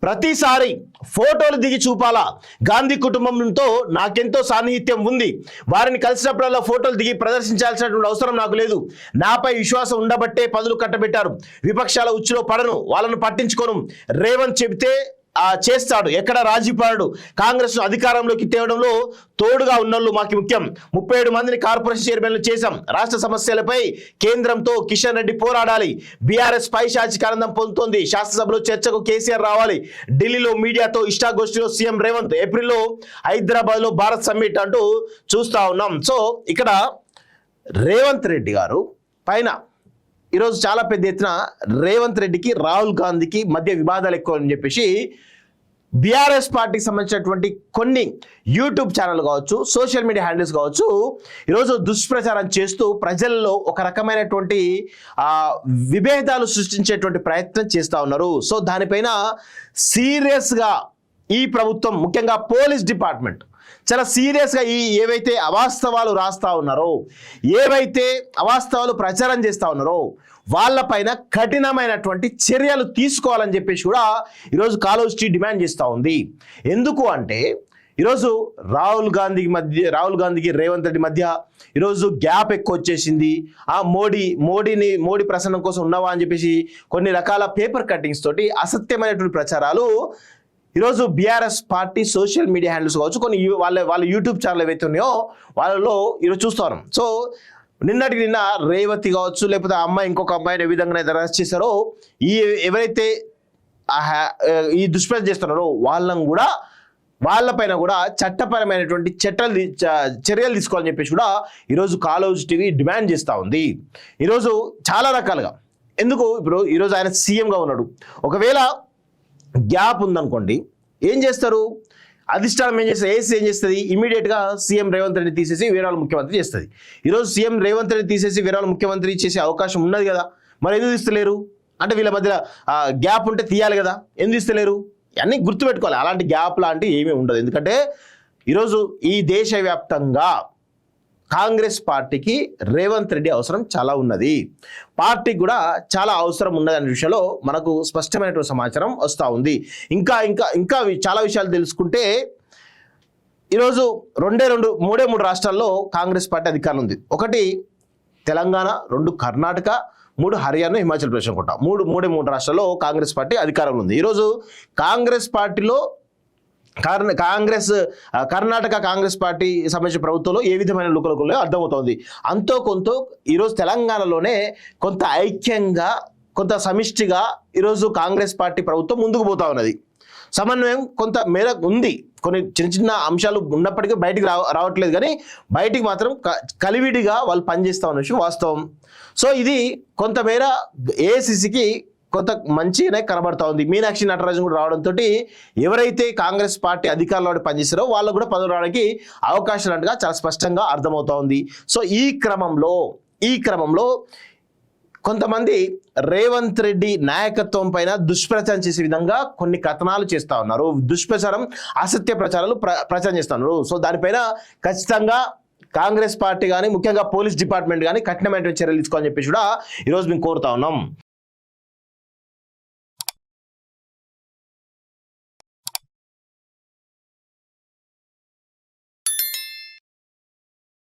ప్రతిసారి ఫోటోలు దిగి చూపాలా? గాంధీ కుటుంబంతో నాకెంతో సాన్నిహిత్యం ఉంది, వారిని కలిసినప్పుడల్లా ఫోటోలు దిగి ప్రదర్శించాల్సినటువంటి అవసరం నాకు లేదు. నాపై విశ్వాసం ఉండబట్టే పదులు కట్టబెట్టారు. విపక్షాల ఉచ్చులో పడను, వాళ్ళను పట్టించుకోను. రేవంత్ చెబితే చేస్తాడు, ఎక్కడ రాజీ పడడు. కాంగ్రెస్ అధికారంలోకి తేవడంలో తోడుగా ఉన్నోళ్ళు మాకు ముఖ్యం. 37 మందిని కార్పొరేషన్ చైర్మన్లు చేశాం. రాష్ట్ర సమస్యలపై కేంద్రంతో కిషన్ రెడ్డి పోరాడాలి. బీఆర్ఎస్ పైశాచిక ఆనందం పొందుతోంది. శాసనసభలో చర్చకు కేసీఆర్ రావాలి. ఢిల్లీలో మీడియాతో ఇష్టాగోష్ఠిలో సీఎం రేవంత్. ఏప్రిల్లో హైదరాబాద్ లో భారత్ సమ్మిట్ అంటూ చూస్తా ఉన్నాం. సో ఇక్కడ రేవంత్ రెడ్డి గారు పైన ఈరోజు చాలా పెద్ద ఎత్తున రేవంత్ రెడ్డికి రాహుల్ గాంధీకి మధ్య వివాదాలు ఎక్కువ అని చెప్పేసి బీఆర్ఎస్ పార్టీకి సంబంధించినటువంటి కొన్ని యూట్యూబ్ ఛానల్ కావచ్చు, సోషల్ మీడియా హ్యాండిల్స్ కావచ్చు, ఈరోజు దుష్ప్రచారం చేస్తూ ప్రజల్లో ఒక రకమైనటువంటి విభేదాలు సృష్టించేటువంటి ప్రయత్నం చేస్తూ ఉన్నారు. సో దానిపైన సీరియస్గా ఈ ప్రభుత్వం, ముఖ్యంగా పోలీస్ డిపార్ట్మెంట్ చాలా సీరియస్గా ఏవైతే అవాస్తవాలు రాస్తా ఉన్నారో, ఏవైతే అవాస్తవాలు ప్రచారం చేస్తూ ఉన్నారో వాళ్ళపైన కఠినమైనటువంటి చర్యలు తీసుకోవాలని చెప్పేసి కూడా ఈరోజు కాలోజీ డిమాండ్ చేస్తూ ఉంది. ఎందుకు అంటే ఈరోజు రాహుల్ గాంధీకి రేవంత్ రెడ్డి మధ్య ఈరోజు గ్యాప్ ఎక్కువ వచ్చేసింది. మోడీ ప్రసన్నం కోసం ఉన్నావా అని చెప్పేసి కొన్ని రకాల పేపర్ కట్టింగ్స్ తోటి అసత్యమైనటువంటి ప్రచారాలు ఈరోజు BRS party social media handles కావచ్చు, కొన్ని వాళ్ళ యూట్యూబ్ ఛానల్ ఏవైతే ఉన్నాయో వాళ్ళలో ఈరోజు చూస్తాం. సో నిన్నటికి నిన్న రేవతి కావచ్చు, లేకపోతే అమ్మాయి ఇంకొక అమ్మాయిని ఏ విధంగా అరెస్ట్ చేశారో, ఎవరైతే ఈ దుష్ప్రచారం చేస్తున్నారో వాళ్ళపైన కూడా చట్టపరమైనటువంటి చర్యలు తీసుకోవాలని చెప్పేసి కూడా ఈరోజు కాలోజీ టీవీ డిమాండ్ చేస్తూ ఉంది. ఈరోజు చాలా రకాలుగా, ఎందుకు ఇప్పుడు ఈరోజు ఆయన సీఎంగా ఉన్నాడు, ఒకవేళ గ్యాప్ ఉందనుకోండి ఏం చేస్తారు? అధిష్టానం ఏం చేస్తుంది? ఏసీ ఏం చేస్తుంది? ఇమీడియట్గా సీఎం రేవంత్ రెడ్డి తీసేసి వేరే వాళ్ళు ముఖ్యమంత్రి చేస్తుంది. ఈరోజు సీఎం రేవంత్ రెడ్డి తీసేసి వేరే వాళ్ళు ముఖ్యమంత్రి చేసే అవకాశం ఉన్నది కదా, మరి ఎందుకు తీస్తలేరు? అంటే వీళ్ళ మధ్య గ్యాప్ ఉంటే తీయాలి కదా, ఎందుకు తీస్తలేరు? అన్నీ గుర్తుపెట్టుకోవాలి. అలాంటి గ్యాప్ లాంటివి ఏమీ ఉండదు. ఎందుకంటే ఈరోజు ఈ దేశవ్యాప్తంగా కాంగ్రెస్ పార్టీకి రేవంత్ రెడ్డి అవసరం చాలా ఉన్నది, పార్టీకి కూడా చాలా అవసరం ఉన్నది అనే విషయంలో మనకు స్పష్టమైనటువంటి సమాచారం వస్తూ ఉంది. ఇంకా చాలా విషయాలు తెలుసుకుంటే ఈరోజు మూడే మూడు రాష్ట్రాల్లో కాంగ్రెస్ పార్టీ అధికారం ఉంది. 1 తెలంగాణ, 2 కర్ణాటక, 3 హర్యానా, హిమాచల్ ప్రదేశ్ అనుకుంటా. మూడు రాష్ట్రాల్లో కాంగ్రెస్ పార్టీ అధికారంలో ఉంది. ఈరోజు కాంగ్రెస్ పార్టీలో కర్ణాటక కాంగ్రెస్ పార్టీ సంబంధించిన ప్రభుత్వంలో ఏ విధమైన లుకలుకులో అర్థమవుతోంది. అంతో కొంత ఈరోజు తెలంగాణలోనే కొంత ఐక్యంగా, కొంత సమిష్టిగా ఈరోజు కాంగ్రెస్ పార్టీ ప్రభుత్వం ముందుకు పోతా ఉన్నది. సమన్వయం కొంత మేరకు ఉంది. కొన్ని చిన్న అంశాలు ఉన్నప్పటికీ బయటికి రావట్లేదు, కానీ బయటికి మాత్రం కలివిడిగా వాళ్ళు పనిచేస్తూ ఉన్న విషయం వాస్తవం. సో ఇది కొంతమేర ఏఐసిసికి కొంత మంచిగానే కనబడతా ఉంది. మీనాక్షి నటరాజన్ కూడా రావడంతో ఎవరైతే కాంగ్రెస్ పార్టీ అధికారంలో పనిచేస్తారో వాళ్ళకు కూడా పదవులు రావడానికి అవకాశాలు అంటగా చాలా స్పష్టంగా అర్థమవుతా ఉంది. సో ఈ క్రమంలో కొంతమంది రేవంత్ రెడ్డి నాయకత్వం పైన దుష్ప్రచారం చేసే విధంగా కొన్ని కథనాలు చేస్తూ ఉన్నారు. దుష్ప్రచారం, అసత్య ప్రచారాలు ప్రచారం చేస్తూ ఉన్నారు. సో దానిపైన ఖచ్చితంగా కాంగ్రెస్ పార్టీ కానీ, ముఖ్యంగా పోలీస్ డిపార్ట్మెంట్ కానీ కఠినమైన చర్యలు తీసుకోవాలని చెప్పేసి కూడా ఈరోజు మేము కోరుతా ఉన్నాం.